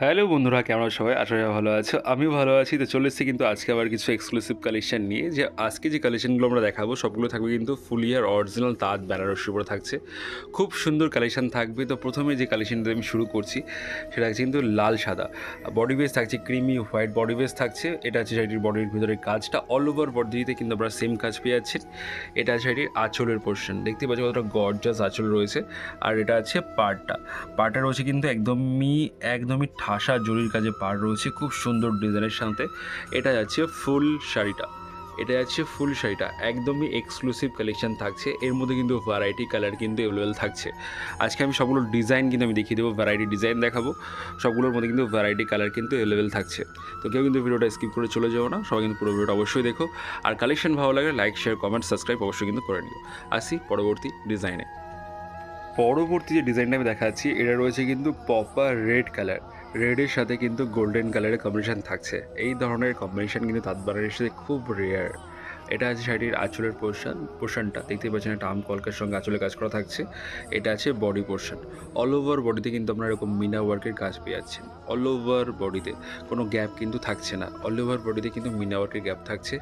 Hello বন্ধুরা, কেমন আছো সবাই? আশা করি ভালো আছো। আমিও ভালো আছি। তো চলে এসেছি কিন্তু আজকে আবার কিছু এক্সক্লুসিভ কালেকশন নিয়ে। যে আজকে যে কালেকশনগুলো আমরা দেখাবো সবগুলো থাকবে কিন্তু ফুল ইয়ার অরিজিনাল তাঁত বেনারসির উপরে থাকছে। খুব সুন্দর কালেকশন থাকবে। তো প্রথমে যে কালেকশনটা আমি শুরু করছি সেটা হচ্ছে কিন্তু লাল সাদা। বডি বেস থাকছে ক্রিমি হোয়াইট বডি বেস থাকছে। এটা হচ্ছে শাড়িটির বডির ভিতরে কাজটা অল ওভার বডিতে কিন্তু আপনারা সেম কাজ পেয়ে যাচ্ছেন। এটা আছে শাড়িটির আঁচলের পোর্শন। দেখতে পাচ্ছি কতটা গর্জাস আঁচল রয়েছে। আর এটা আছে পাড়টা রয়েছে কিন্তু একদমই ঠাসা জরির কাজে পাড় রয়েছে খুব সুন্দর ডিজাইনের সাথে। এটা যাচ্ছে ফুল শাড়িটা একদমই এক্সক্লুসিভ কালেকশন থাকছে। এর মধ্যে কিন্তু ভ্যারাইটি কালার কিন্তু অ্যাভেলেবেল থাকছে। আজকে আমি সবগুলো ডিজাইন কিন্তু আমি দেখিয়ে দেবো, ভ্যারাইটি ডিজাইন দেখাবো। সবগুলোর মধ্যে কিন্তু ভ্যারাইটি কালার কিন্তু অ্যাভেলেবেল থাকছে। তো কেউ কিন্তু ভিডিওটা স্কিপ করে চলে যাবো না, সবাই কিন্তু পুরো ভিডিওটা অবশ্যই দেখো। আর কালেকশন ভালো লাগে লাইক শেয়ার কমেন্ট সাবস্ক্রাইব অবশ্যই কিন্তু করে নিও। আসি পরবর্তী ডিজাইনে। পরবর্তী যে ডিজাইনটা আমি দেখাচ্ছি এটা রয়েছে কিন্তু প্রপার রেড কালার। রেডের সাথে কিন্তু গোল্ডেন কালারের কম্বিনেশন থাকছে। এই ধরনের কম্বিনেশন কিন্তু তাঁত বানানোর সাথে খুব রেয়ার। এটা আছে শাড়ির আঁচলের পোর্শনটা দেখতে পাচ্ছেন, একটা আম কলকার সঙ্গে আঁচলে কাজ করা থাকছে। এটা আছে বডি পোর্শন। অল ওভার বডিতে কিন্তু আপনারা এরকম মিনা ওয়ার্কের কাজ পেয়ে যাচ্ছেন। অল ওভার বডিতে কোনো গ্যাপ কিন্তু থাকছে না, অল ওভার বডিতে কিন্তু মিনা ওয়ার্কের গ্যাপ থাকছে।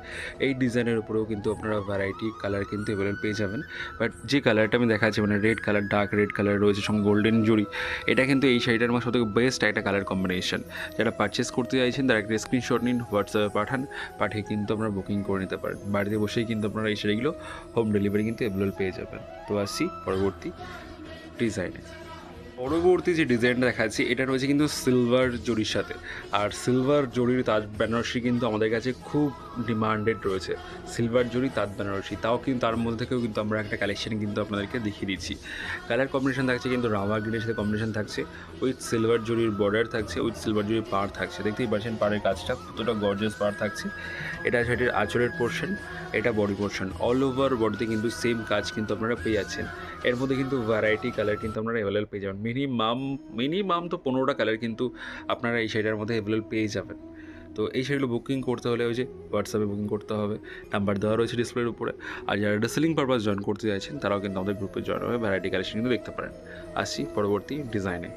এই ডিজাইনের উপরেও কিন্তু আপনারা ভ্যারাইটি কালার কিন্তু অ্যাভেলেবল পেয়ে যাবেন। বাট যে কালারটা আমি দেখাচ্ছি মানে red colour, dark red colour রয়েছে সঙ্গে গোল্ডেন জুড়ি, এটা কিন্তু এই শাড়িটার আমার সবথেকে বেস্ট একটা কালার কম্বিনেশন। যারা পারচেস করতে চাইছেন তারা একটা স্ক্রিনশট নিন, হোয়াটসঅ্যাপে পাঠিয়ে কিন্তু আপনারা বুকিং করে নিতে পারেন। বাড়িতে বসেই কিন্তু আপনারা এই শাড়িগুলো হোম ডেলিভারি কিন্তু অ্যাভেলেবল পেয়ে যাবেন। তো আসছি পরবর্তী ডিজাইনে। পরবর্তী যে ডিজাইনটা দেখাচ্ছি এটা রয়েছে কিন্তু সিলভার জরির সাথে। আর সিলভার জরির তাঁত বেনারসি কিন্তু আমাদের কাছে খুব ডিমান্ডেড রয়েছে। সিলভার জরি তাঁত বেনারসি, তাও কিন্তু তার মধ্যে থেকেও কিন্তু আমরা একটা কালেকশন কিন্তু আপনাদেরকে দেখিয়ে দিচ্ছি। কালার কম্বিনেশন থাকছে কিন্তু রামা গ্রিনের সাথে কম্বিনেশন থাকছে, উইথ সিলভার জরির বর্ডার থাকছে, উইথ সিলভার জরির পাড় থাকছে। দেখতেই পাচ্ছেন পাড়ের কাজটা কতটা গর্জিয়াস পাড় থাকছে। এটা সেটির আঁচলের পোর্শন, এটা বডি পোর্শন। অল ওভার বডিতে কিন্তু সেম কাজ কিন্তু আপনারা পেয়ে যাচ্ছেন। এর মধ্যে কিন্তু ভ্যারাইটি কালার কিন্তু আপনারা অ্যাভেলেবল পেয়ে যাবেন। মিনিমাম তো 15টা কালার কিন্তু আপনারা এই শাড়িটার মধ্যে অ্যাভেলেবল পেয়ে যাবেন। তো এই শাড়িগুলো বুকিং করতে হলে ওই যে হোয়াটসঅ্যাপে বুকিং করতে হবে, নাম্বার দেওয়া রয়েছে ডিসপ্লের উপরে। আর যারা রিসেলিং পারপাস জয়েন করতে চাইছেন তারাও কিন্তু আমাদের গ্রুপে জয়েন হবে, ভ্যারাইটি কালেকশন কিন্তু দেখতে পারেন। আসি পরবর্তী ডিজাইনে।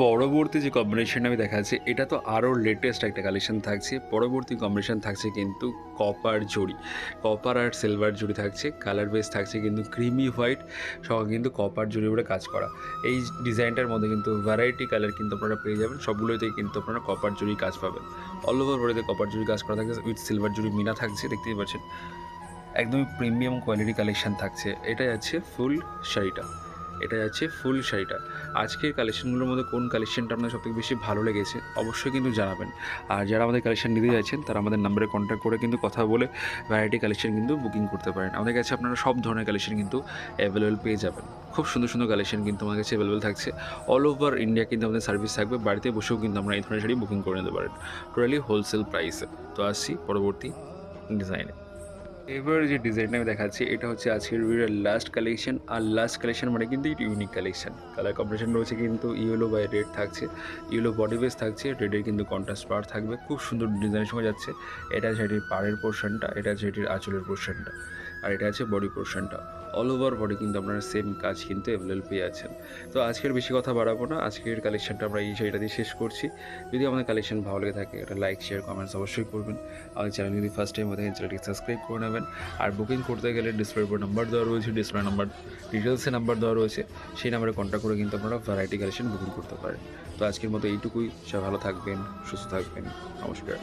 পরবর্তী যে কম্বিনেশন আমি দেখাচ্ছি এটা তো আরও লেটেস্ট একটা কালেকশন থাকছে। পরবর্তী কম্বিনেশন থাকছে কিন্তু কপার আর সিলভার জড়ি থাকছে। কালার বেস থাকছে কিন্তু ক্রিমি হোয়াইট সঙ্গে কিন্তু কপার জড়ি উপরে কাজ করা। এই ডিজাইনটার মধ্যে কিন্তু ভ্যারাইটি কালার কিন্তু আপনারা পেয়ে যাবেন। সবগুলোতেই কিন্তু আপনারা কপার জড়ি কাজ পাবেন। অল ওভার বডিতে কপার জড়ি কাজ করা থাকছে, উইথ সিলভার জড়ি মিনা থাকছে। দেখতেই পাচ্ছেন একদমই প্রিমিয়াম কোয়ালিটি কালেকশন থাকছে। এটাই আছে ফুল শাড়িটা। আজকের কালেকশনগুলোর মধ্যে কোন কালেকশনটা আপনার সবথেকে বেশি ভালো লেগেছে অবশ্যই কিন্তু জানাবেন। আর যারা আমাদের কালেকশন নিতে যাচ্ছেন তারা আমাদের নাম্বারে কন্ট্যাক্ট করে কিন্তু কথা বলে ভ্যারাইটি কালেকশন কিন্তু বুকিং করতে পারেন। আমাদের কাছে আপনারা সব ধরনের কালেকশন কিন্তু অ্যাভেলেবেল পেয়ে যাবেন। খুব সুন্দর সুন্দর কালেকশন কিন্তু আমাদের কাছে অ্যাভেলেবেল থাকছে। অল ওভার ইন্ডিয়া কিন্তু আমাদের সার্ভিস থাকবে, বাড়িতে বসেও কিন্তু আমরা এই ধরনের শাড়ি বুকিং করে নিতে পারেন টোটালি হোলসেল প্রাইসে। তো আসছি পরবর্তী ডিজাইনে। এবার যে ডিজাইনটা আমি দেখাচ্ছি এটা হচ্ছে আজকের ভিডিওর লাস্ট কালেকশন। আর লাস্ট কালেকশন মানে কিন্তু একটি ইউনিক কালেকশন। কালার কম্বিনেশন রয়েছে কিন্তু ইয়েলো বাই রেড থাকছে, ইয়েলো বডি বেস থাকছে, রেডের কিন্তু কন্ট্রাস্ট পাড় থাকবে। খুব সুন্দর ডিজাইনের সময় যাচ্ছে। এটা আছে এটির পাড়ের পোর্শনটা, এটা আছে এটির আঁচলের পোর্শনটা, আর এটা আছে বডি পোর্শনটা। অল ওভার বডি কিন্তু আপনারা সেম কাজ কিন্তু অ্যাভেলেবল পেয়ে যাচ্ছেন। তো আজকের বেশি কথা বাড়াবো না, আজকের কালেকশনটা আমরা এই শাড়িটা দিয়ে শেষ করছি। যদি আমাদের কালেকশন ভালো লেগে থাকে এটা লাইক শেয়ার কমেন্টস অবশ্যই করবেন। আমাদের চ্যানেল যদি ফার্স্ট টাইম হয়ে থাকেন চ্যানেলটি সাবস্ক্রাইব করে নেবেন। আর বুকিং করতে গেলে ডিসপ্লের উপর নাম্বার দেওয়া রয়েছে, ডিসপ্লে নাম্বার ডিটেলসে নাম্বার দেওয়া রয়েছে, সেই নাম্বারে কন্ট্যাক্ট করে কিন্তু আপনারা ভ্যারাইটি কালেকশন বুকিং করতে পারেন। তো আজকের মতো এইটুকুই। সব ভালো থাকবেন, সুস্থ থাকবেন, নমস্কার।